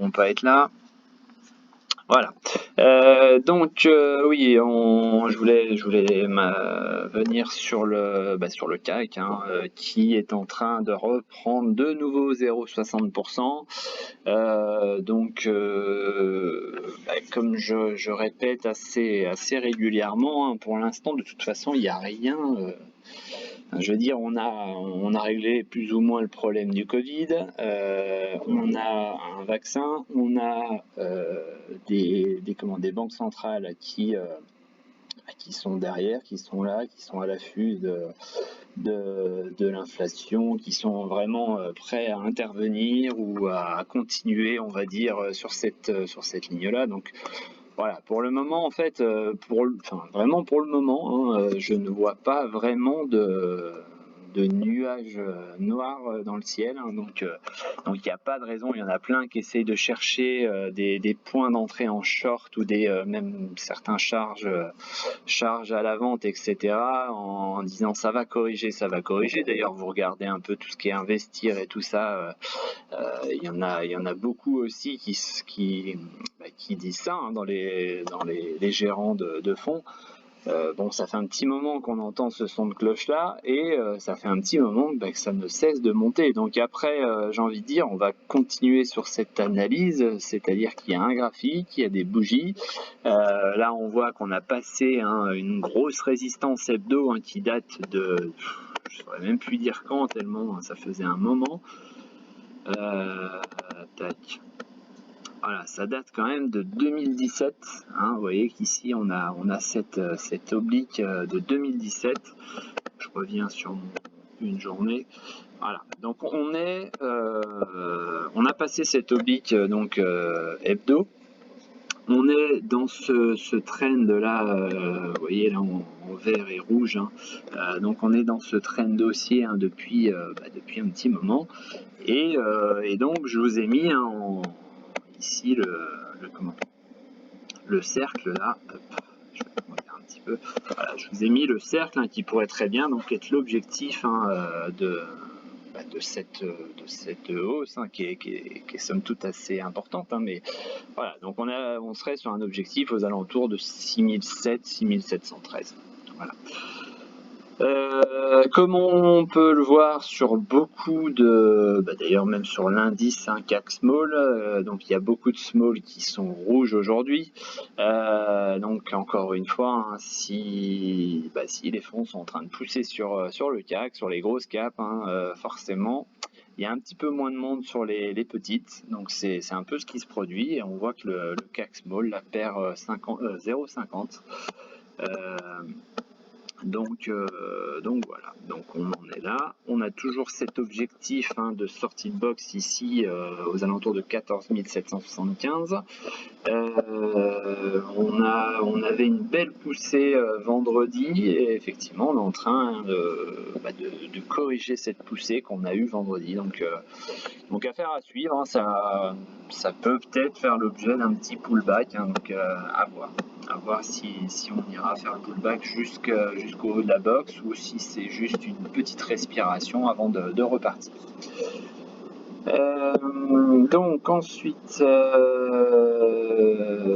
on peut être là. Voilà. Oui, je voulais venir sur sur le CAC, hein, qui est en train de reprendre de nouveau 0,60%. Comme je répète assez régulièrement, hein, pour l'instant, de toute façon, il n'y a rien. Je veux dire, on a réglé plus ou moins le problème du Covid, on a un vaccin, on a des banques centrales qui sont derrière, qui sont là, qui sont à l'affût de l'inflation, qui sont vraiment prêts à intervenir ou à continuer, on va dire, sur cette ligne-là. Donc, voilà, pour le moment, en fait, vraiment pour le moment, hein, je ne vois pas vraiment de nuages noirs dans le ciel, hein, donc il n'y a pas de raison. Il y en a plein qui essayent de chercher des points d'entrée en short ou même certains charges à la vente, etc., en disant ça va corriger, ça va corriger. D'ailleurs, vous regardez un peu tout ce qui est investir et tout ça, il y en a beaucoup aussi qui disent ça, hein, dans les gérants de fonds. Bon, ça fait un petit moment qu'on entend ce son de cloche-là, et ça fait un petit moment que ça ne cesse de monter. Donc après, j'ai envie de dire, on va continuer sur cette analyse, c'est-à-dire qu'il y a un graphique, il y a des bougies. Là, on voit qu'on a passé, hein, une grosse résistance hebdo, hein, qui date de... Je ne saurais même plus dire quand, tellement, hein, ça faisait un moment. Tac. Voilà, ça date quand même de 2017. Hein, vous voyez qu'ici on a cette oblique de 2017. Je reviens sur une journée. Voilà. Donc on a passé cette oblique hebdo. On est dans ce trend là, vous voyez là en vert et rouge. Hein. Donc on est dans ce trend haussier, hein, depuis un petit moment. Et donc je vous ai mis, hein, ici le cercle là. Hop, je vais regarder un petit peu. Voilà, je vous ai mis le cercle, hein, qui pourrait très bien donc être l'objectif, hein, de cette hausse, hein, qui est somme toute assez importante, hein, mais voilà, donc on serait sur un objectif aux alentours de 6713. Voilà. Comme on peut le voir sur beaucoup d'ailleurs même sur l'indice, hein, CAC Small, donc il y a beaucoup de small qui sont rouges aujourd'hui. Donc encore une fois, hein, si les fonds sont en train de pousser sur le CAC, sur les grosses caps, hein, forcément, il y a un petit peu moins de monde sur les petites. Donc c'est un peu ce qui se produit, et on voit que le CAC Small la perd 0,50. Donc voilà, donc on en est là. On a toujours cet objectif, hein, de sortie de box ici, aux alentours de 14 775. On avait une belle poussée vendredi, et effectivement on est en train de corriger cette poussée qu'on a eue vendredi. Donc affaire à suivre, hein, ça peut peut-être faire l'objet d'un petit pullback, hein, donc à voir si on ira faire le pullback jusqu'au haut de la box, ou si c'est juste une petite respiration avant de repartir. Donc ensuite,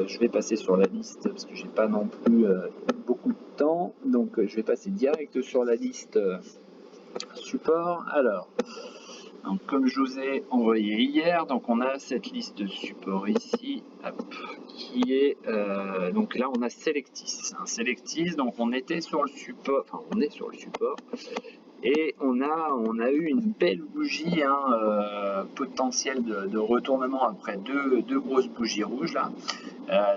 je vais passer sur la liste parce que j'ai pas non plus beaucoup de temps, donc je vais passer direct sur la liste support. Alors, donc, comme je vous ai envoyé hier, donc on a cette liste de support ici, hop, qui est donc là on a Selectis. Selectis, donc on était sur le support, enfin on est sur le support, et on a eu une belle bougie, hein, potentiel de retournement après deux grosses bougies rouges là.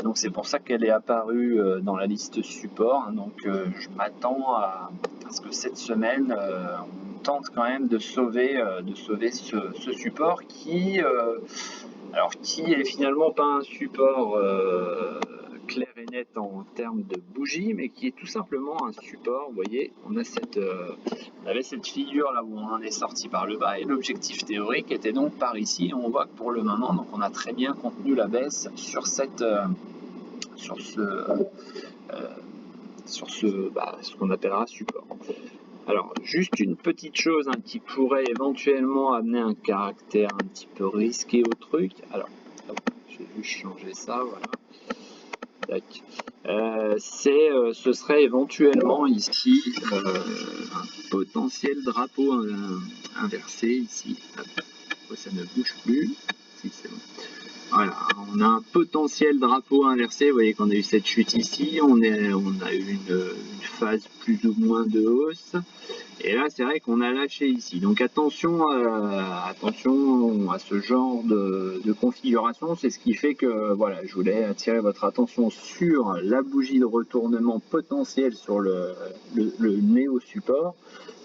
Donc c'est pour ça qu'elle est apparue dans la liste support, hein. Donc je m'attends à ce que cette semaine on tente quand même de sauver ce support qui est finalement pas un support clair et net en termes de bougie, mais qui est tout simplement un support. Vous voyez, on avait cette figure là où on en est sorti par le bas, et l'objectif théorique était donc par ici. On voit que pour le moment, donc on a très bien contenu la baisse sur ce qu'on appellera support. Alors, juste une petite chose, hein, qui pourrait éventuellement amener un caractère un petit peu risqué au truc. Alors, juste changer ça, voilà. Ce serait éventuellement ici un potentiel drapeau inversé ici. Hop, ça ne bouge plus. Si, c'est bon. Voilà, on a un potentiel drapeau inversé. Vous voyez qu'on a eu cette chute ici. On a eu une phase plus ou moins de hausse. Et là, c'est vrai qu'on a lâché ici. Donc attention à ce genre de configuration. C'est ce qui fait que voilà, je voulais attirer votre attention sur la bougie de retournement potentiel sur le néo-support.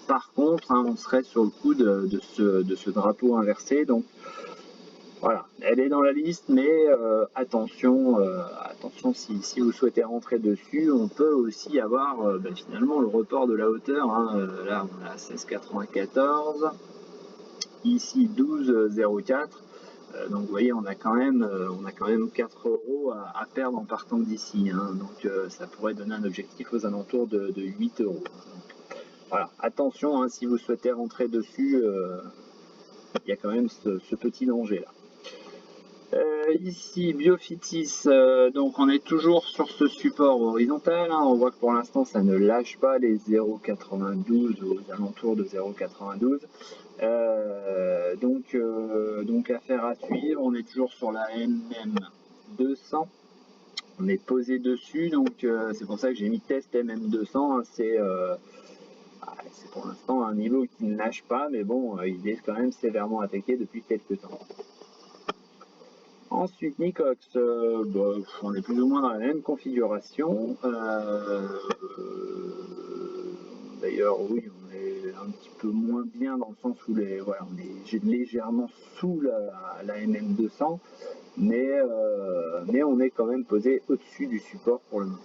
Par contre, on serait sur le coup de ce drapeau inversé. Donc voilà, elle est dans la liste, mais attention si vous souhaitez rentrer dessus, on peut aussi avoir finalement le report de la hauteur. Là, on a 16,94, ici 12,04. Donc vous voyez, on a quand même 4 euros à perdre en partant d'ici. Donc ça pourrait donner un objectif aux alentours de 8 euros. Donc, voilà, attention, si vous souhaitez rentrer dessus, il y a quand même ce petit danger là. Ici, Biofitis, donc on est toujours sur ce support horizontal. On voit que pour l'instant ça ne lâche pas les 0,92 aux alentours de 0,92. Donc affaire à suivre. On est toujours sur la MM200. On est posé dessus, donc c'est pour ça que j'ai mis test MM200. C'est pour l'instant un niveau qui ne lâche pas, mais bon, il est quand même sévèrement attaqué depuis quelques temps. Ensuite, Nicox, on est plus ou moins dans la même configuration. D'ailleurs, oui, on est un petit peu moins bien dans le sens où on est légèrement sous la MM200, mais on est quand même posé au-dessus du support pour le moment.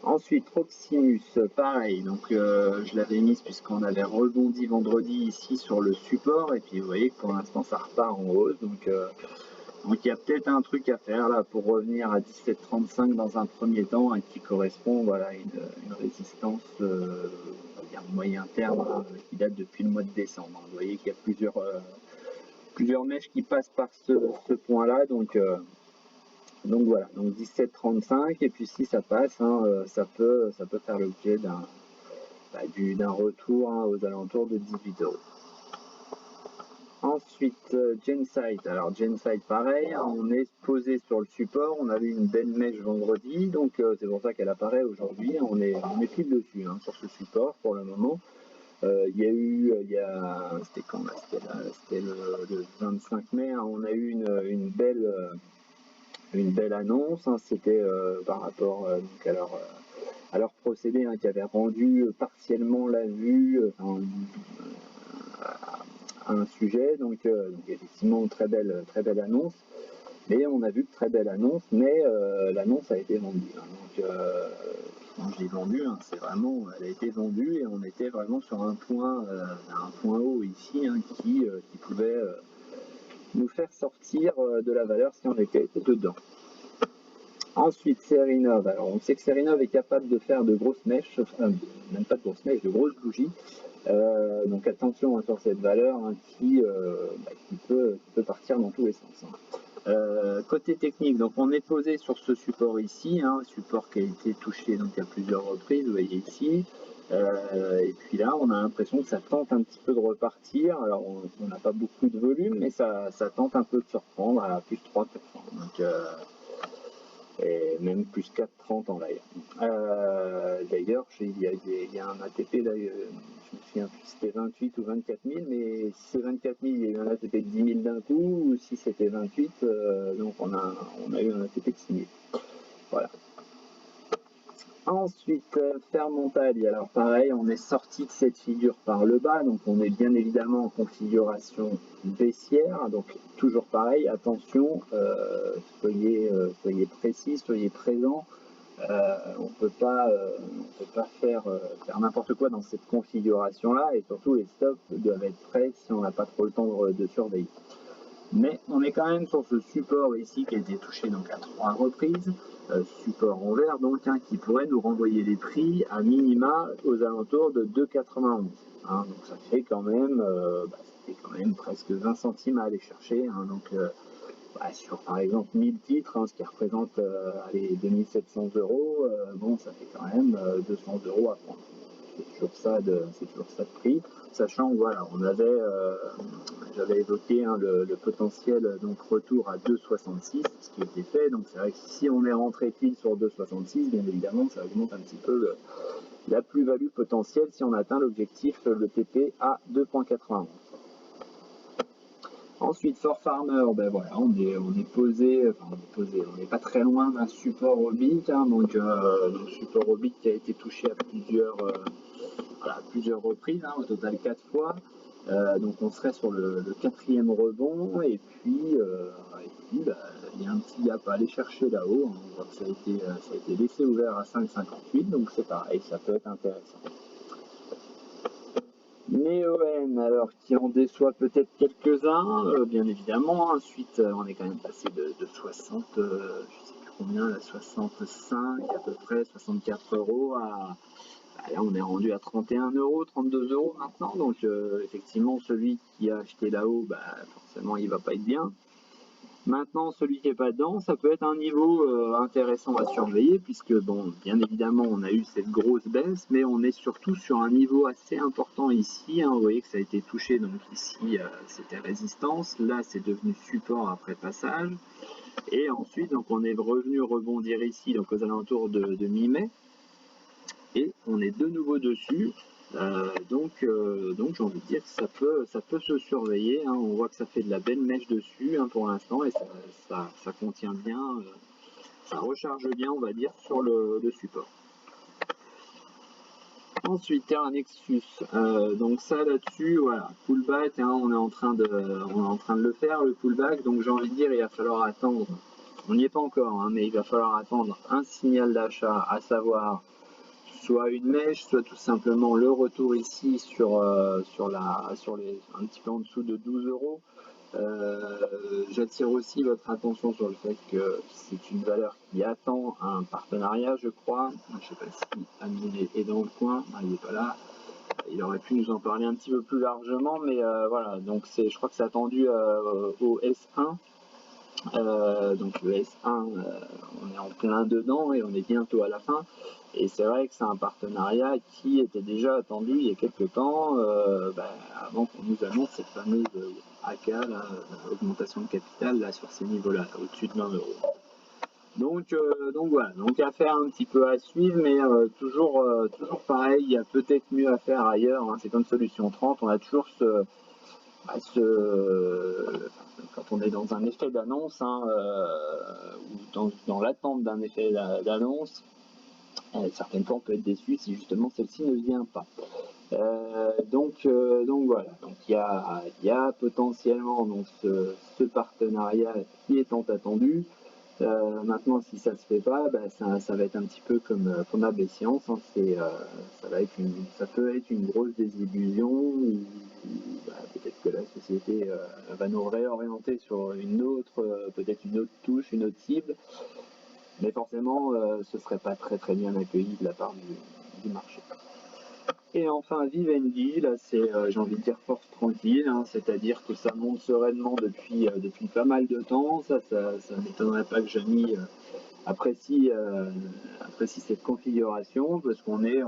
Ensuite, Proximus, pareil, donc je l'avais mise puisqu'on avait rebondi vendredi ici sur le support, et puis vous voyez que pour l'instant ça repart en hausse, donc il y a peut-être un truc à faire là pour revenir à 17,35 dans un premier temps, qui correspond à une résistance moyen terme qui date depuis le mois de décembre. Vous voyez qu'il y a plusieurs mèches qui passent par ce point-là, donc voilà, donc 17,35, et puis si ça passe, ça peut faire l'objet d'un retour aux alentours de 18 euros. Ensuite, Gensight. Alors Gensight, pareil, on est posé sur le support, on avait une belle mèche vendredi, donc c'est pour ça qu'elle apparaît aujourd'hui. On est pile dessus sur ce support pour le moment. C'était quand là, c'était le 25 mai, on a eu une belle annonce, c'était par rapport à leur procédé qui avait rendu partiellement la vue à un sujet, donc effectivement très belle annonce, mais on a vu que très belle annonce, mais l'annonce a été vendue. Donc quand je dis vendue, c'est vraiment, elle a été vendue, et on était vraiment sur un point haut ici qui pouvait nous faire sortir de la valeur si on était dedans. Ensuite, Serinov. Alors, on sait que Serinov est capable de faire de grosses mèches, même pas de grosses mèches, de grosses bougies. Donc attention sur cette valeur qui peut partir dans tous les sens. Côté technique, donc on est posé sur ce support ici, support qui a été touché donc à plusieurs reprises, vous voyez ici. Et puis là, on a l'impression que ça tente un petit peu de repartir. Alors, on n'a pas beaucoup de volume, mais ça tente un peu de se reprendre à plus 3%. Donc, et même plus 4,30 en live. D'ailleurs, il y a un ATP, là, je me souviens plus si c'était 28 ou 24 000, mais si c'est 24 000, il y a eu un ATP de 10 000 d'un coup, ou si c'était 28, donc on a eu un ATP de 6 000. Voilà. Ensuite, Fermontali. Alors pareil, on est sorti de cette figure par le bas, donc on est bien évidemment en configuration baissière, donc toujours pareil, attention, soyez précis, soyez présents. On ne peut pas faire n'importe quoi dans cette configuration-là, et surtout les stops doivent être prêts si on n'a pas trop le temps de surveiller. Mais on est quand même sur ce support ici qui a été touché donc à 3 reprises, support en vert donc, qui pourrait nous renvoyer les prix à minima aux alentours de 2,91. Donc ça fait quand même presque 20 centimes à aller chercher. Donc sur par exemple 1000 titres, hein, ce qui représente allez, 2700 euros, bon, ça fait quand même 200 euros à prendre. C'est toujours ça de prix, sachant que voilà, j'avais évoqué hein, le potentiel donc retour à 2,66, ce qui était fait. Donc c'est vrai que si on est rentré pile sur 2,66, bien évidemment, ça augmente un petit peu la plus-value potentielle si on atteint l'objectif, le TP à 2,91. Ensuite, For Farmer, ben voilà, on est posé, on n'est pas très loin d'un support oblique, hein, donc support oblique qui a été touché à plusieurs reprises, hein, au total 4 fois. Donc on serait sur le quatrième rebond, et puis bah, il y a un petit gap à aller chercher là-haut. On voit que ça a été laissé ouvert à 5,58, donc c'est pareil, ça peut être intéressant. Neoen, alors qui en déçoit peut-être quelques-uns, bien évidemment. Ensuite, on est quand même passé de 60, je sais plus combien, là, 65 à peu près, 64 euros là, on est rendu à 31 euros, 32 euros maintenant. Donc, effectivement, celui qui a acheté là-haut, bah, forcément, il va pas être bien. Maintenant, celui qui n'est pas dedans, ça peut être un niveau intéressant à surveiller, puisque, bon, bien évidemment, on a eu cette grosse baisse, mais on est surtout sur un niveau assez important ici. Hein. Vous voyez que ça a été touché, donc ici, c'était résistance. Là, c'est devenu support après passage. Et ensuite, donc, on est revenu rebondir ici, donc aux alentours de mi-mai. Et on est de nouveau dessus. Donc j'ai envie de dire que ça peut se surveiller, hein. On voit que ça fait de la belle mèche dessus, hein, pour l'instant, et ça contient bien, ça recharge bien, on va dire, sur le support. Ensuite, Terra Nexus, donc ça là-dessus, voilà, pullback, hein, on est en train de le faire, le pullback, donc j'ai envie de dire, il va falloir attendre, on n'y est pas encore, hein, mais il va falloir attendre un signal d'achat, à savoir soit une mèche, soit tout simplement le retour ici sur un petit peu en dessous de 12 euros. J'attire aussi votre attention sur le fait que c'est une valeur qui attend un partenariat, je crois. Je ne sais pas si Amine est dans le coin, il n'est pas là. Il aurait pu nous en parler un petit peu plus largement, mais voilà, donc je crois que c'est attendu au S1. Donc le S1, on est en plein dedans et on est bientôt à la fin. Et c'est vrai que c'est un partenariat qui était déjà attendu il y a quelques temps, avant qu'on nous annonce cette fameuse AK, là, augmentation de capital là, sur ces niveaux-là, au-dessus de 20 euros. Donc voilà, donc affaire un petit peu à suivre, mais toujours pareil, il y a peut-être mieux à faire ailleurs. Hein. C'est comme Solution 30, on a toujours quand on est dans un effet d'annonce, hein, ou dans l'attente d'un effet d'annonce, certaines fois on peut être déçu si justement celle-ci ne vient pas. Donc voilà, donc il y a potentiellement donc ce partenariat qui est tant attendu. Maintenant, si ça se fait pas, ça va être un petit peu comme AB Science, hein, ça peut être une grosse désillusion, ou peut-être que la société va nous réorienter sur peut-être une autre touche, une autre cible, mais forcément, ce serait pas très très bien accueilli de la part du marché. Et enfin, Vivendi, là c'est, j'ai envie de dire, force tranquille, hein, c'est-à-dire que ça monte sereinement depuis pas mal de temps. Ça m'étonnerait pas que Jamy apprécie cette configuration, parce qu'on est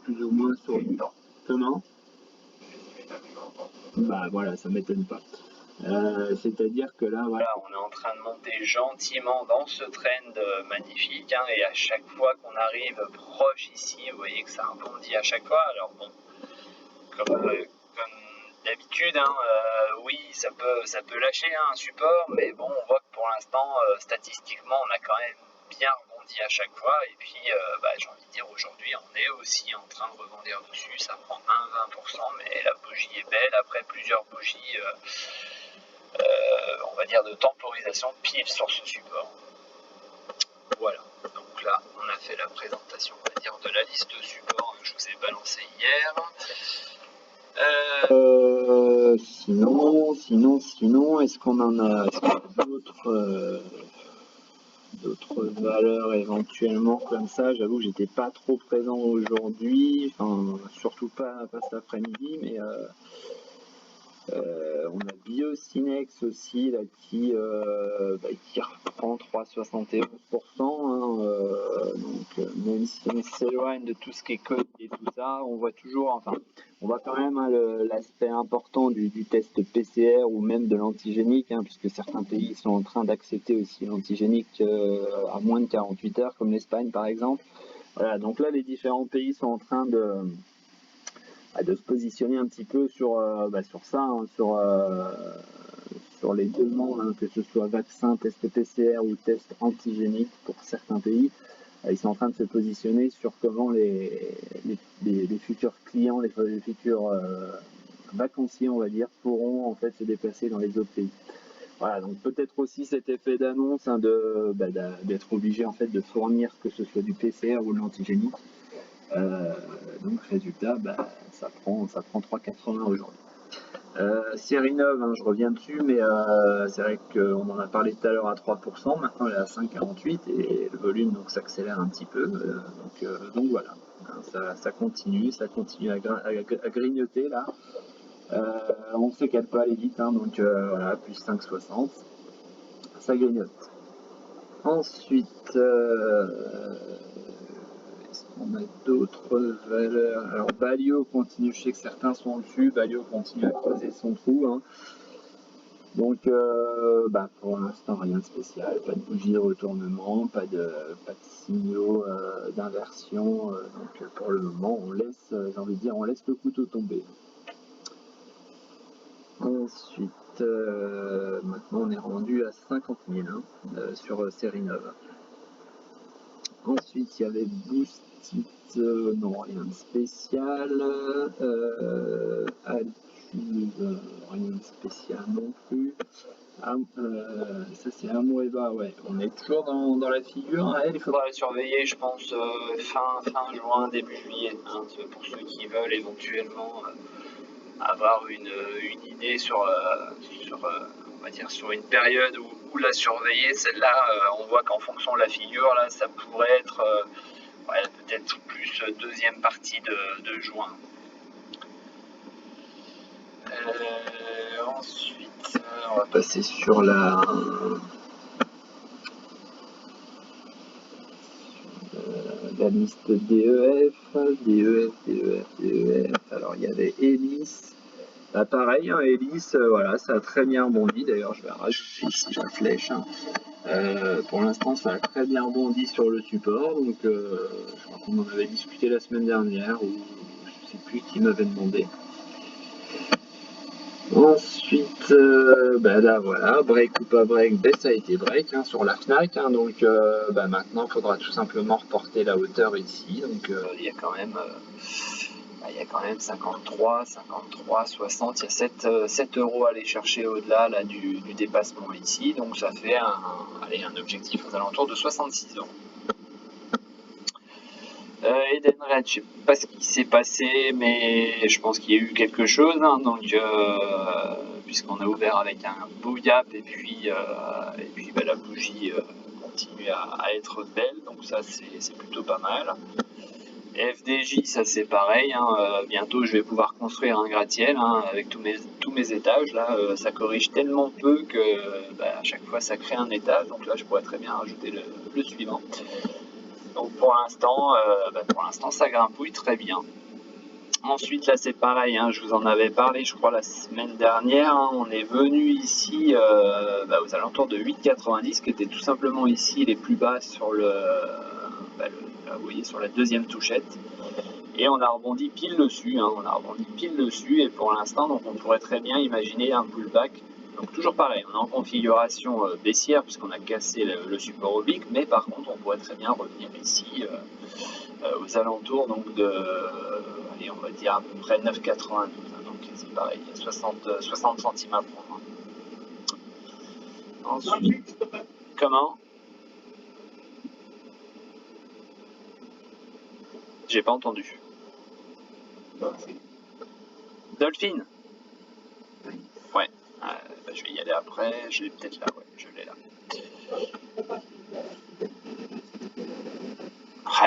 plus ou moins sur du temps. Comment? Bah voilà, ça m'étonne pas. C'est-à-dire que là, voilà, on est en train de monter gentiment dans ce trend magnifique, hein, et à chaque fois qu'on arrive proche ici, vous voyez que ça rebondit à chaque fois. Alors bon, comme d'habitude, hein, oui, ça peut lâcher, hein, un support, mais bon, on voit que pour l'instant, statistiquement, on a quand même bien rebondi à chaque fois, et puis j'ai envie de dire, aujourd'hui, on est aussi en train de rebondir dessus. Ça prend 1,20%, mais la bougie est belle, après plusieurs bougies, on va dire, de temporisation pile sur ce support. Voilà, donc là, on a fait la présentation, on va dire, de la liste de supports que je vous ai balancé hier. Sinon, est-ce qu'on en a d'autres valeurs éventuellement comme ça? J'avoue que j'étais pas trop présent aujourd'hui, enfin surtout pas cet après-midi, mais On a Biocinex aussi là, qui reprend 3,71%. Donc même si on s'éloigne de tout ce qui est Covid et tout ça, on voit toujours, enfin, on voit quand même l'aspect important du test PCR ou même de l'antigénique, puisque certains pays sont en train d'accepter aussi l'antigénique à moins de 48 heures, comme l'Espagne par exemple. Voilà, donc là les différents pays sont en train de se positionner un petit peu sur ça, sur les demandes, que ce soit vaccin, test PCR ou test antigénique pour certains pays. Ils sont en train de se positionner sur comment les futurs clients, les futurs vacanciers, on va dire, pourront en fait se déplacer dans les autres pays. Voilà, donc peut-être aussi cet effet d'annonce d'être obligé en fait de fournir que ce soit du PCR ou de l'antigénique. Donc résultat, ça prend 3,80 aujourd'hui. Série 9, je reviens dessus, mais c'est vrai qu'on en a parlé tout à l'heure à 3%, maintenant elle est à 5,48 et le volume donc s'accélère un petit peu. Donc voilà, ça continue à grignoter là. On sait qu'elle peut aller vite, donc voilà, plus 5,60, ça grignote. Ensuite, on a d'autres valeurs. Alors Balio continue, je sais que certains sont dessus, Balio continue à creuser son trou. Donc pour l'instant rien de spécial, pas de bougie de retournement, pas de signaux d'inversion. Donc pour le moment on laisse, j'ai envie de dire, on laisse le couteau tomber. Ensuite, maintenant on est rendu à 50 000 sur série 9. Ensuite il y avait Boostit, non rien de spécial. Altuve, rien de spécial non plus. Ça c'est Amoeba, ouais. On est toujours dans la figure. Elle, il faudra la surveiller, je pense, fin juin, début juillet, pour ceux qui veulent éventuellement avoir une idée sur on va dire sur une période où la surveiller. Celle-là, on voit qu'en fonction de la figure, là, ça pourrait être peut-être plus deuxième partie de juin. Ensuite, on va passer sur la liste DEF. Alors il y avait Elis. Pareil, Elis, voilà, ça a très bien rebondi. D'ailleurs, je vais rajouter ici la flèche. Pour l'instant, ça a très bien rebondi sur le support. Donc, je crois qu'on en avait discuté la semaine dernière, ou je ne sais plus qui m'avait demandé. Ensuite, là voilà, break ou pas break, ça a été break sur la Fnac. Donc maintenant, il faudra tout simplement reporter la hauteur ici. Donc il y a quand même 53, 60, il y a 7 euros à aller chercher au-delà là, du dépassement ici. Donc ça fait un objectif aux alentours de 66 euros. Edenred, je ne sais pas ce qui s'est passé, mais je pense qu'il y a eu quelque chose. Puisqu'on a ouvert avec un beau gap et puis la bougie continue à être belle, donc ça c'est plutôt pas mal. FDJ, ça c'est pareil, bientôt je vais pouvoir construire un gratte-ciel avec tous mes étages. Là, ça corrige tellement peu que à chaque fois ça crée un étage, donc là je pourrais très bien rajouter le suivant. Donc pour l'instant ça grimpouille très bien. Ensuite là c'est pareil, je vous en avais parlé je crois la semaine dernière. On est venu ici aux alentours de 8,90 qui était tout simplement ici les plus bas sur vous voyez, sur la deuxième touchette. Et on a rebondi pile dessus, et pour l'instant donc on pourrait très bien imaginer un pullback. Donc toujours pareil, on est en configuration baissière puisqu'on a cassé le support oblique, mais par contre on pourrait très bien revenir ici aux alentours donc de, on va dire à peu près 9,92. Donc c'est pareil, il y a 60 centimes à prendre. Ensuite, comment? J'ai pas entendu. Dolphin? Ouais. Je vais y aller après, je l'ai peut-être là, ouais, je l'ai là.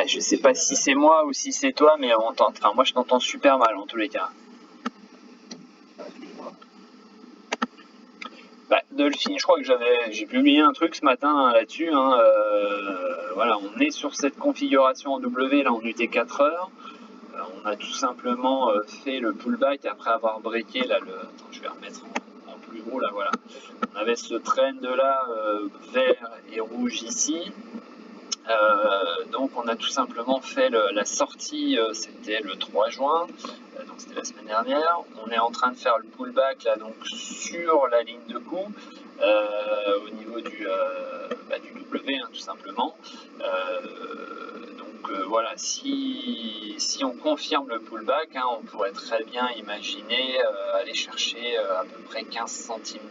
Je sais pas si c'est moi ou si c'est toi, mais moi je t'entends super mal en tous les cas. Dolphin, je crois que j'ai publié un truc ce matin là-dessus. Voilà, on est sur cette configuration en W là en UT4h. On a tout simplement fait le pullback après avoir breaké là attends, je vais remettre en plus gros là, voilà. On avait ce trend là vert et rouge ici. Donc on a tout simplement fait la sortie, c'était le 3 juin, donc c'était la semaine dernière. On est en train de faire le pullback là, donc sur la ligne de coup, au niveau du W, tout simplement. Voilà, si on confirme le pullback, on pourrait très bien imaginer aller chercher à peu près 15 centimes,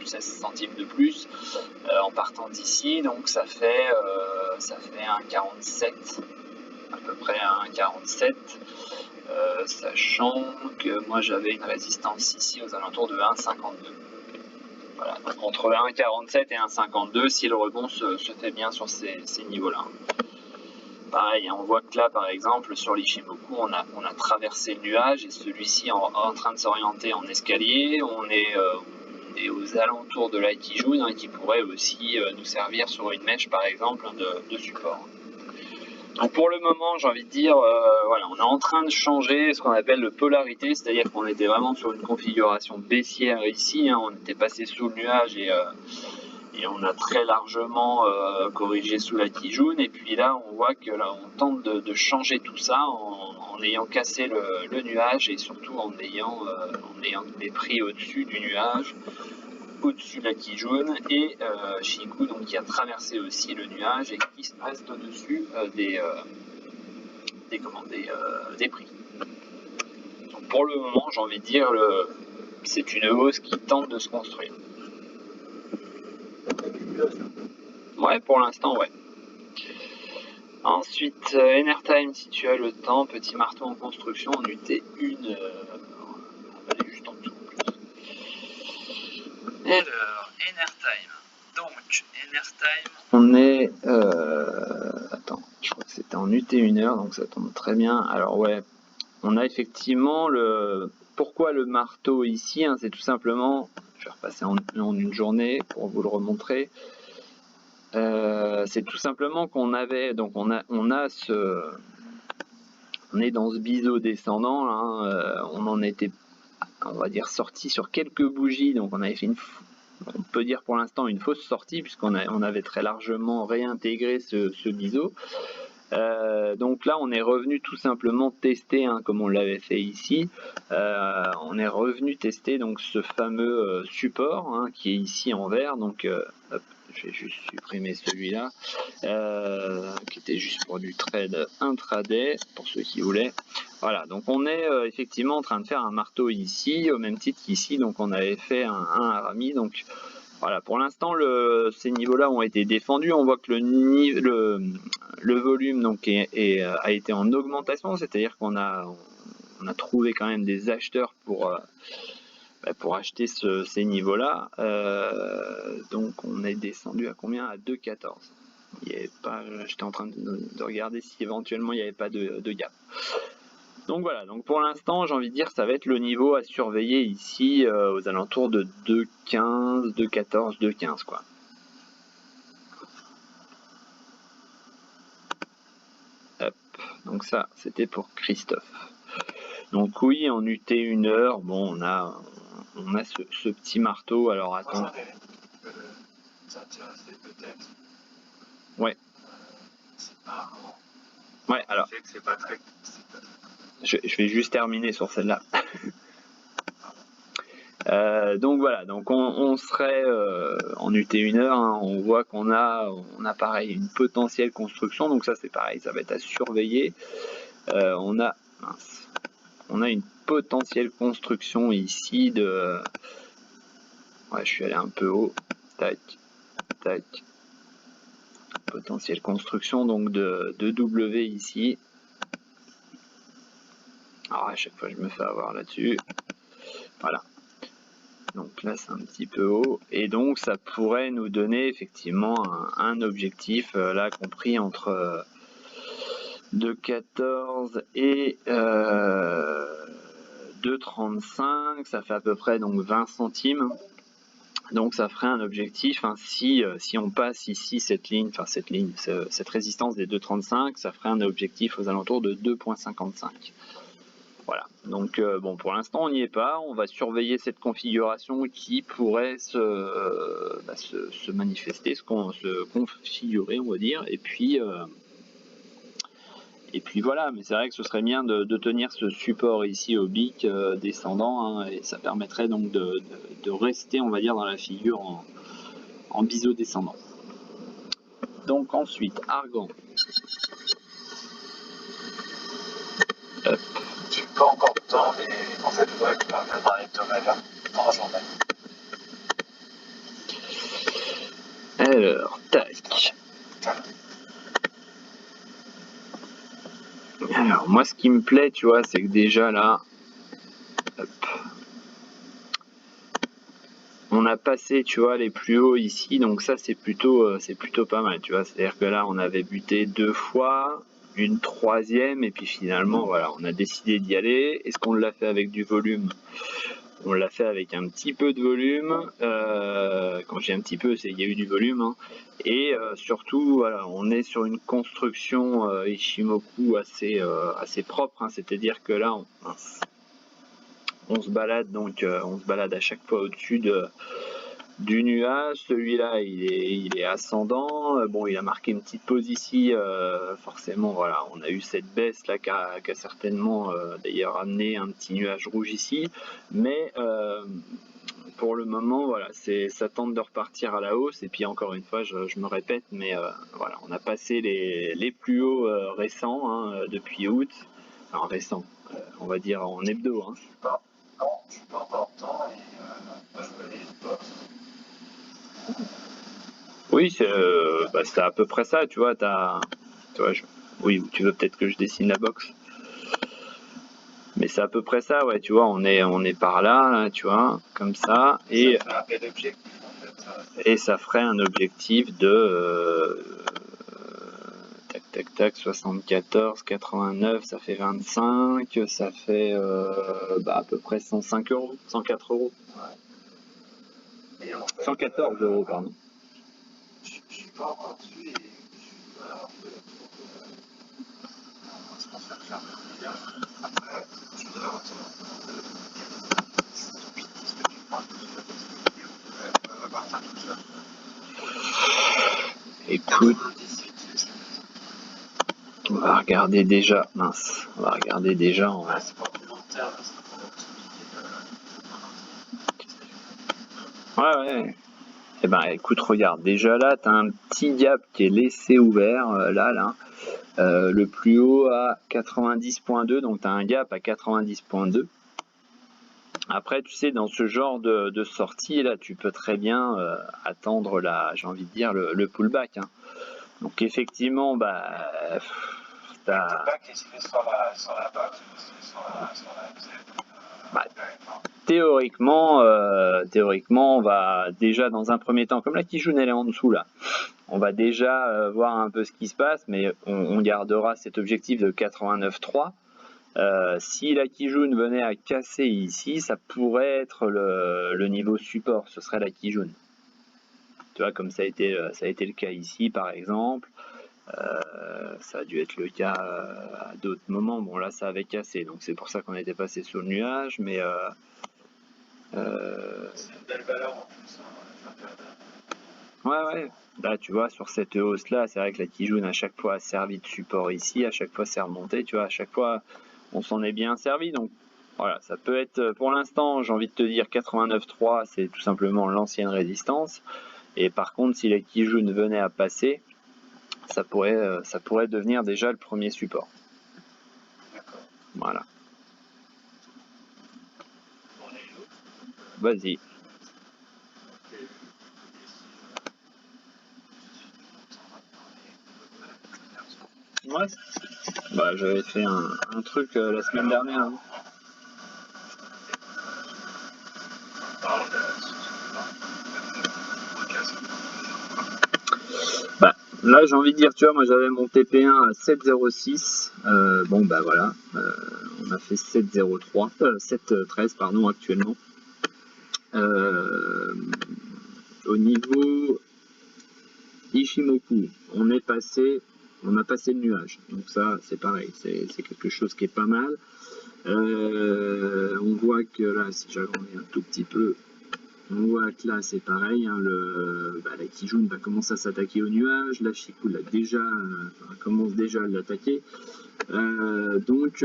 16 centimes de plus en partant d'ici. Donc ça fait un 47, à peu près un 47, sachant que moi j'avais une résistance ici aux alentours de 1,52. Voilà, donc entre 1,47 et 1,52 si le rebond se fait bien sur ces niveaux-là. Pareil, on voit que là, par exemple, sur l'Ichimoku, on a traversé le nuage et celui-ci en train de s'orienter en escalier. On est aux alentours de l'Aikijun, qui pourrait aussi nous servir sur une mèche, par exemple, de support. Donc pour le moment, j'ai envie de dire, voilà, on est en train de changer ce qu'on appelle le polarité, c'est-à-dire qu'on était vraiment sur une configuration baissière ici, on était passé sous le nuage et on a très largement corrigé sous la Kijun, et puis là on voit que là on tente de changer tout ça en ayant cassé le nuage et surtout en ayant des prix au-dessus du nuage, au-dessus de la Kijun, et Shiku donc qui a traversé aussi le nuage et qui reste au-dessus des prix. Donc pour le moment, j'ai envie de dire, c'est une hausse qui tente de se construire. Ouais, pour l'instant, ouais. Ensuite, Enertime, si tu as le temps, petit marteau en construction en UT1. On va aller juste en dessous en plus. Alors, Enertime. Donc, Enertime, on est. Attends, je crois que c'était en UT1h, donc ça tombe très bien. Alors, ouais, on a effectivement le. Pourquoi le marteau ici, c'est tout simplement. Je vais repasser en une journée pour vous le remontrer. C'est tout simplement qu'on avait, donc on est dans ce biseau descendant, on en était, on va dire, sorti sur quelques bougies, donc on avait fait on peut dire pour l'instant une fausse sortie puisqu'on avait très largement réintégré ce biseau. Donc là on est revenu tout simplement tester, comme on l'avait fait ici, on est revenu tester donc ce fameux support qui est ici en vert. Donc hop, je vais juste supprimer celui-là qui était juste pour du trade intraday pour ceux qui voulaient. Voilà, donc on est effectivement en train de faire un marteau ici au même titre qu'ici, donc on avait fait un harami. Donc voilà, pour l'instant ces niveaux-là ont été défendus. On voit que le volume donc a été en augmentation, c'est-à-dire qu'on a trouvé quand même des acheteurs pour acheter ces niveaux-là. Donc on est descendu à combien? À 2,14. J'étais en train de regarder si éventuellement il n'y avait pas de gap. Donc voilà, donc pour l'instant, j'ai envie de dire, ça va être le niveau à surveiller ici aux alentours de 2,15, 2,14, 2,15 quoi. Hop, donc ça, c'était pour Christophe. Donc oui, en UT1h, bon, on a ce petit marteau. Alors attends. Ouais. Ouais, alors. Je vais juste terminer sur celle-là. Donc voilà, donc on serait en UT1h, on voit qu'on a pareil une potentielle construction, donc ça c'est pareil, ça va être à surveiller. On a une potentielle construction ici de. Ouais, je suis allé un peu haut. Tac, tac. Potentielle construction donc de W ici. Alors à chaque fois je me fais avoir là-dessus. Voilà. Donc là c'est un petit peu haut. Et donc ça pourrait nous donner effectivement un objectif là compris entre 2,14 et 2,35. Ça fait à peu près donc 20 centimes. Donc ça ferait un objectif, hein, si on passe ici cette ligne, cette résistance des 2,35, ça ferait un objectif aux alentours de 2,55. Voilà, donc bon, pour l'instant on n'y est pas, on va surveiller cette configuration qui pourrait se manifester, se configurer, on va dire, et puis voilà, mais c'est vrai que ce serait bien de tenir ce support ici au BIC descendant, hein, et ça permettrait donc de rester, on va dire, dans la figure en biseau descendant. Donc ensuite, argan. Hop. J'ai pas encore de temps, mais en fait, ouais, je vais regarder un hebdomadaire dans la journée. Alors, tac. Alors, moi, ce qui me plaît, tu vois, c'est que déjà là, hop, on a passé, tu vois, les plus hauts ici, donc ça, c'est plutôt pas mal, tu vois. C'est-à-dire que là, on avait buté 2 fois, une troisième, et puis finalement, voilà, on a décidé d'y aller. Est-ce qu'on l'a fait avec du volume? On l'a fait avec un petit peu de volume. Quand j'ai un petit peu, c'est il y a eu du volume, hein. Et surtout, voilà, on est sur une construction Ishimoku assez propre, hein. C'est-à-dire que là, on se balade à chaque fois au-dessus du nuage. Celui-là, il est ascendant. Bon, il a marqué une petite pause ici. Forcément, voilà, on a eu cette baisse là qui a certainement d'ailleurs amené un petit nuage rouge ici. Mais pour le moment, voilà, ça tente de repartir à la hausse. Et puis encore une fois, je me répète, mais voilà, on a passé les plus hauts récents, hein, depuis août. Enfin récents, on va dire en hebdo, hein. Non, je suis pas encore de temps et je vais aller une box. Oui, c'est à peu près ça, tu vois. Oui, tu veux peut-être que je dessine la box. Mais c'est à peu près ça, ouais, tu vois, on est par là, tu vois, comme ça, et ça ferait un objectif de tac tac tac 74, 89, ça fait 25, ça fait à peu près 105 euros, 104 euros. Et en fait, 114 euros, pardon. Je suis pas encore dessus et je suis alors je pense faire le meilleur. Après, je voudrais retourner. Est-ce que tu parles de à partir de tout ça? Écoute, on va regarder déjà, mince, on va regarder déjà en... Ouais, c'est pas plus long terme, c'est Ouais, ouais. Eh ben, écoute, regarde, déjà là, tu as un petit gap qui est laissé ouvert, là. Le plus haut à 90.2, donc tu as un gap à 90.2. Après, tu sais, dans ce genre de sortie, là, tu peux très bien attendre, j'ai envie de dire, le pullback, hein. Donc, effectivement, t'as... Le pullback, est-ce qu'il est sur la box ou est-ce qu'il est sur la MZ? Théoriquement, on va déjà dans un premier temps, comme la Kijun elle est en dessous là, on va déjà voir un peu ce qui se passe, mais on gardera cet objectif de 89.3. Si la Kijun venait à casser ici, ça pourrait être le niveau support, ce serait la Kijun. Tu vois, comme ça a été le cas ici par exemple. Ça a dû être le cas à d'autres moments. Bon là ça avait cassé, donc c'est pour ça qu'on était passé sur le nuage, mais c'est une belle valeur en plus. ouais. Là, tu vois, sur cette hausse-là, c'est vrai que la Kijun à chaque fois a servi de support ici, à chaque fois c'est remonté, tu vois, à chaque fois on s'en est bien servi. Donc voilà, ça peut être, pour l'instant, j'ai envie de te dire 89.3, c'est tout simplement l'ancienne résistance. Et par contre, si la Kijun venait à passer, ça pourrait devenir déjà le premier support. D'accord. Voilà. Vas-y. Ouais. J'avais fait un truc la semaine dernière, hein. Là, j'ai envie de dire, tu vois, moi j'avais mon TP1 à 7,06. Voilà. On a fait 7,03, 7,13 pardon, actuellement. au niveau Ishimoku, on a passé le nuage. Donc ça, c'est pareil, c'est quelque chose qui est pas mal. On voit que là, si j'agrandis un tout petit peu, on voit que là, c'est pareil, hein, la Kijun va commencer à s'attaquer au nuage. La Shiku commence déjà à l'attaquer. Donc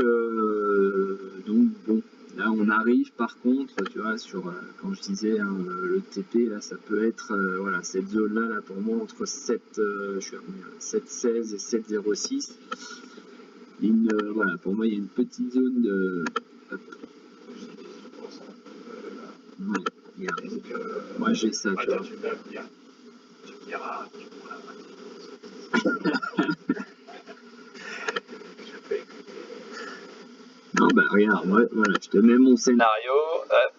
bon, là on arrive par contre, tu vois, sur, quand je disais, hein, le TP, là ça peut être, voilà, cette zone là, pour moi, entre 7, je suis à combien, 7,16 et 7,06. Voilà, pour moi il y a une petite zone de... Hop. Ouais, regarde. Moi j'ai ça, tu vois. Tu diras, tu pourras Non, bah regarde, moi, voilà, je te mets mon scénario, hop,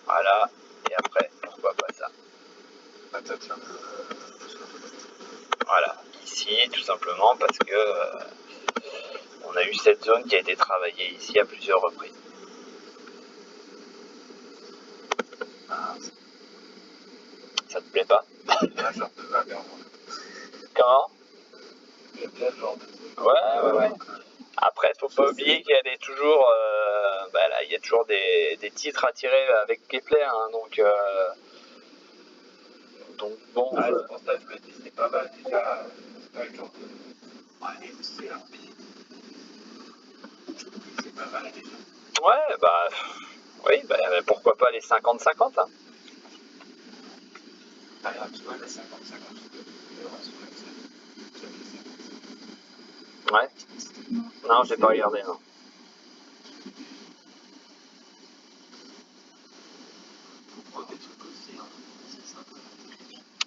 voilà, et après, pourquoi pas ça. Voilà, ici, tout simplement parce que on a eu cette zone qui a été travaillée ici à plusieurs reprises. Ça te plaît pas? Comment? Ouais. Après, faut pas oublier qu'il y a toujours, là, il y a toujours des titres à tirer avec Kepler, hein, donc bon. C'est pour ça que je me dis, c'est pas mal déjà. C'est pas le genre de. Ouais, c'est rapide. C'est pas mal déjà. Ouais, oui, pourquoi pas les 50-50, hein. Alors, tu vois, la 50-50, Ouais. Non, j'ai pas regardé, non.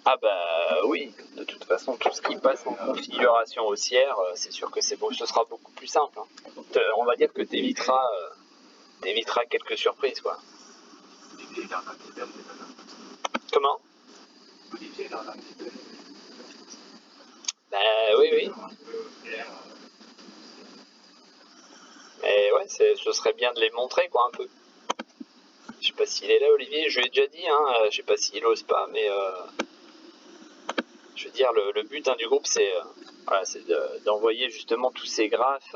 Ah bah oui, de toute façon, tout ce qui passe en configuration haussière, c'est sûr que ce sera beaucoup plus simple, hein. On va dire que t'éviteras quelques surprises, quoi. Comment? Oui. Mais ouais, ce serait bien de les montrer, quoi, un peu. Je sais pas s'il est là, Olivier, je lui ai déjà dit, hein, je sais pas s'il ose pas, mais je veux dire, le but, hein, du groupe, c'est d'envoyer justement tous ces graphes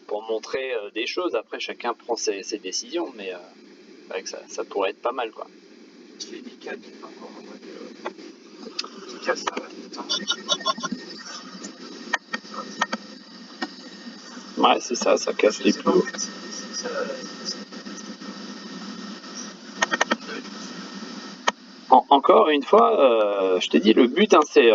pour montrer des choses. Après, chacun prend ses décisions, mais c'est vrai que ça pourrait être pas mal, quoi. C'est nickel, qui est encore en mode. Qui casse ça va tout le temps. Ouais, c'est ça casse les plus hauts. Encore une fois, je t'ai dit, le but, hein, c'est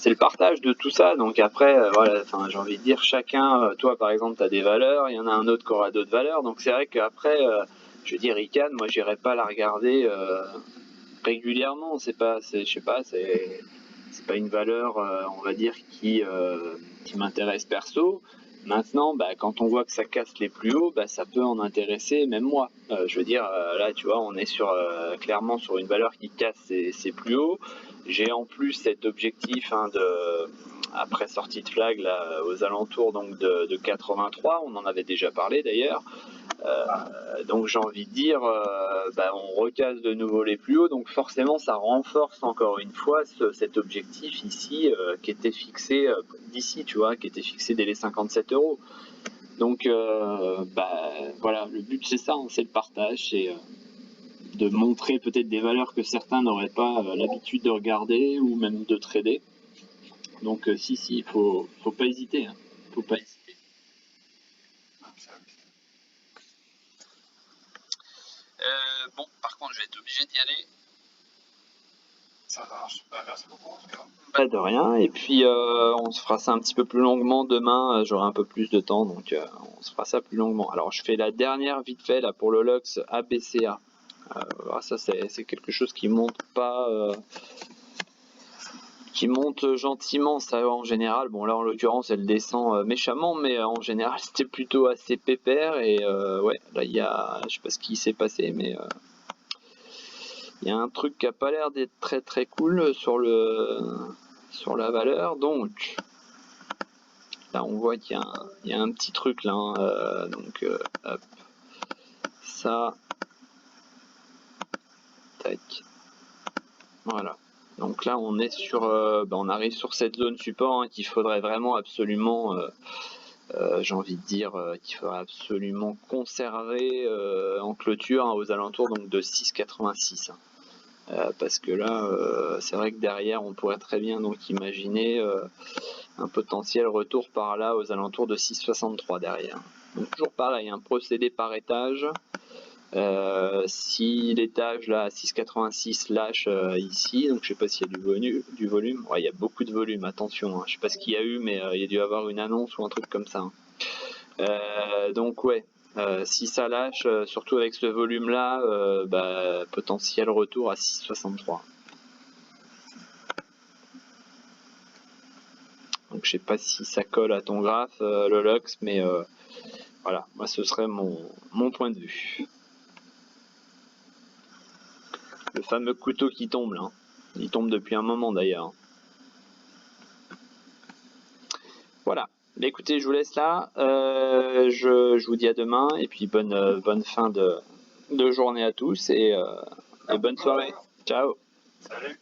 le partage de tout ça. Donc après, voilà, j'ai envie de dire, chacun, toi par exemple, tu as des valeurs, il y en a un autre qui aura d'autres valeurs. Donc c'est vrai qu'après, je veux dire, Icahn, moi, j'irai pas la regarder régulièrement. Je sais pas, c'est pas une valeur, on va dire, qui m'intéresse perso. Maintenant, quand on voit que ça casse les plus hauts, ça peut en intéresser même moi. Je veux dire, là, tu vois, on est clairement sur une valeur qui casse ses plus hauts. J'ai en plus cet objectif, hein, après sortie de flag là, aux alentours donc de 83. On en avait déjà parlé d'ailleurs. Donc j'ai envie de dire, on recasse de nouveau les plus hauts, donc forcément ça renforce encore une fois cet objectif ici qui était fixé d'ici, tu vois, qui était fixé dès les 57 €. Donc voilà, le but c'est ça, hein, c'est le partage, c'est de montrer peut-être des valeurs que certains n'auraient pas l'habitude de regarder ou même de trader. Donc si, il faut pas hésiter, hein. Faut pas hésiter. Bon, par contre, je vais être obligé d'y aller. Ça marche. Merci beaucoup en tout cas. Pas de rien. Et puis, on se fera ça un petit peu plus longuement demain. J'aurai un peu plus de temps, donc on se fera ça plus longuement. Alors, je fais la dernière vite fait là pour le Lux ABCA. Ça, c'est quelque chose qui monte pas. Qui monte gentiment, ça en général. Bon, là en l'occurrence, elle descend méchamment, mais en général, c'était plutôt assez pépère. Et ouais, là, je sais pas ce qui s'est passé, mais il y a un truc qui a pas l'air d'être très très cool sur la valeur. Donc là, on voit qu'il y a un petit truc là, hein, donc hop, ça, tac, Voilà. Donc là, on est sur, on arrive sur cette zone support hein, qu'il faudrait vraiment absolument, j'ai envie de dire, qu'il faudrait absolument conserver en clôture hein, aux alentours donc de 6,86. Parce que là, c'est vrai que derrière, on pourrait très bien donc imaginer un potentiel retour par là aux alentours de 6,63 derrière. Donc toujours pareil, un procédé par étage. Si l'étage là à 6,86 lâche ici, donc je sais pas s'il y a du volume. Ouais, il y a beaucoup de volume, attention. Hein. Je sais pas ce qu'il y a eu, mais il y a dû avoir une annonce ou un truc comme ça. Hein. Donc ouais, si ça lâche, surtout avec ce volume là, potentiel retour à 6,63. Donc je sais pas si ça colle à ton graphe, le Lux, mais voilà, moi ce serait mon point de vue. Le fameux couteau qui tombe là. Il tombe depuis un moment d'ailleurs. Voilà. Mais écoutez, je vous laisse là. Je vous dis à demain et puis bonne fin de journée à tous et bonne soirée. Ciao. Salut.